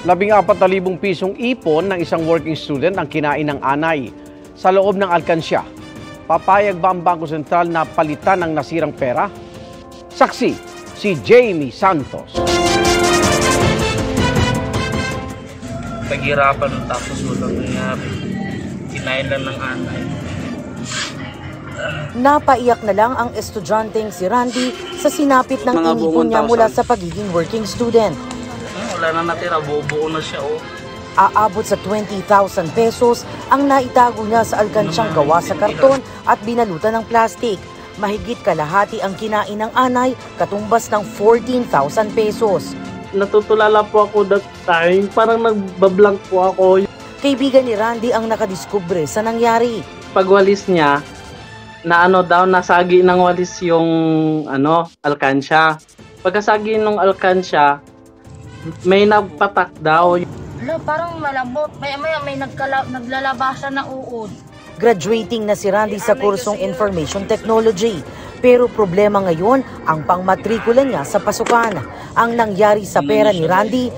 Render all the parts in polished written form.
14,000 pisong ipon ng isang working student ang kinain ng anay sa loob ng alkansya. Papayag ba ang Bangko Sentral na palitan ng nasirang pera? Saksi, si Jamie Santos. Paghirapan tapos walang nangyari. Kinain lang ng anay. Napaiyak na lang ang estudyanteng si Randy sa sinapit ng inipon niya mula sa pagiging working student. Wala na natira, buo na siya. Aabot sa 20,000 pesos ang naitago niya sa alkansyang gawa sa karton at binalutan ng plastic. Mahigit kalahati ang kinain ng anay, katumbas ng 14,000 pesos. Natutulala po ako that time, parang nagbablank po ako. Kaibigan ni Randy ang nakadiskubre sa nangyari. Pagwalis niya, nasagi ng walis yung alkansya. Pagkasagi ng alkansya, may nagpatak daw. Parang malambot. May naglalabasan na uod. Graduating na si Randy sa kursong Information Technology. Pero problema ngayon ang pangmatrikula niya sa pasukan. Ang nangyari sa pera ni Randy,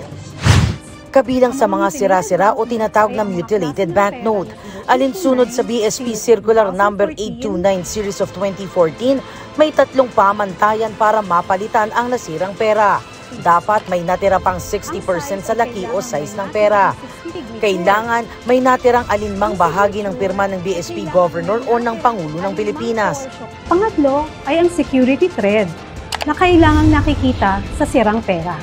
kabilang sa mga sira-sira o tinatawag na mutilated banknote. Alinsunod sa BSP Circular No. 829 Series of 2014, may 3 pamantayan para mapalitan ang nasirang pera. Dapat may natira pang 60% sa laki o size ng pera. Kailangan may natirang alinmang bahagi ng pirma ng BSP Governor o ng Pangulo ng Pilipinas. Pangatlo ay ang security thread na kailangang nakikita sa sirang pera.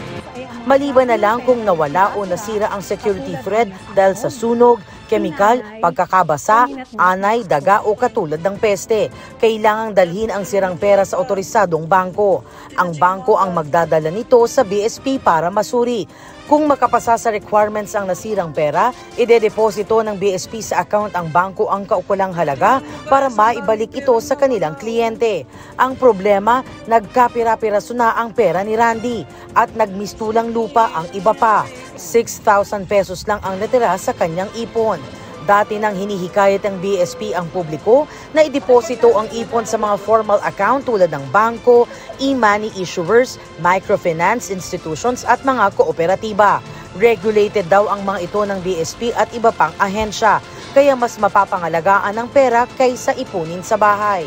Maliban na lang kung nawala o nasira ang security thread dahil sa sunog, kemikal, pagkakabasa, anay, daga o katulad ng peste. Kailangang dalhin ang sirang pera sa otorisadong bangko. Ang bangko ang magdadala nito sa BSP para masuri. Kung makapasa sa requirements ang nasirang pera, idedeposito ng BSP sa account ang bangko ang kaukulang halaga para maibalik ito sa kanilang kliyente. Ang problema, nagkapira-piraso na ang pera ni Randy at nagmistulang lupa ang iba pa. 6,000 pesos lang ang natira sa kanyang ipon. Dati nang hinihikayat ng BSP ang publiko na ideposito ang ipon sa mga formal account tulad ng bangko, e-money issuers, microfinance institutions at mga kooperatiba. Regulated daw ang mga ito ng BSP at iba pang ahensya, kaya mas mapapangalagaan ang pera kaysa ipunin sa bahay.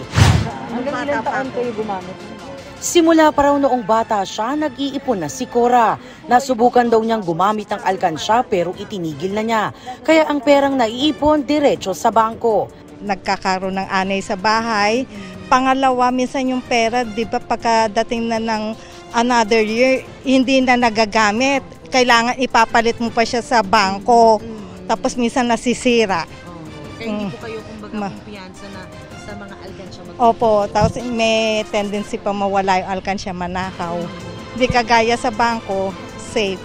Hanggang ilang taon kayo gumamit? Simula pa raw noong bata siya, nag-iipon na si Cora. Nasubukan daw niyang gumamit ng alkansya pero itinigil na niya. Kaya ang perang naiipon, diretso sa bangko. Nagkakaroon ng anay sa bahay. Pangalawa, minsan yung pera, di ba pagkadating na ng another year, hindi na nagagamit. Kailangan ipapalit mo pa siya sa bangko. Tapos minsan nasisira. Kaya hindi po kayo kumbaga kumpiyansa na sa mga alkansya? Opo, tapos may tendency pa mawala yung alkansya, manakaw. Hindi kagaya sa bangko, safe.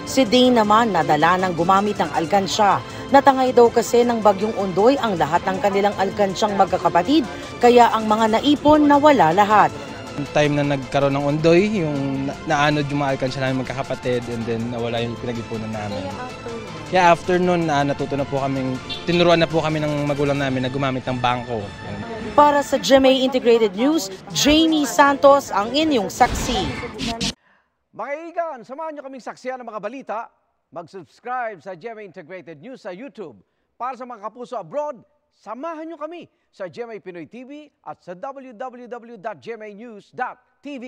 Si Dane naman nadala ng gumamit ng alkansya. Natangay daw kasi ng bagyong Ondoy ang lahat ng kanilang alkansyang magkakapatid, kaya ang mga naipon nawala lahat. Time na nagkaroon ng Ondoy, yung naanod yung mga alkansya namin magkakapatid and then nawala yung pinag-ipunan namin. Kaya after nun, natuto na po kaming, tinuruan na po kami ng magulang namin na gumamit ng bangko. Para sa GMA Integrated News, Jamie Santos ang inyong saksi. Mga kaibigan, samahan niyo kaming saksiyan ng mga balita. Mag-subscribe sa GMA Integrated News sa YouTube. Para sa mga kapuso abroad, samahan niyo kami sa GMA Pinoy TV at sa www.gmanews.tv.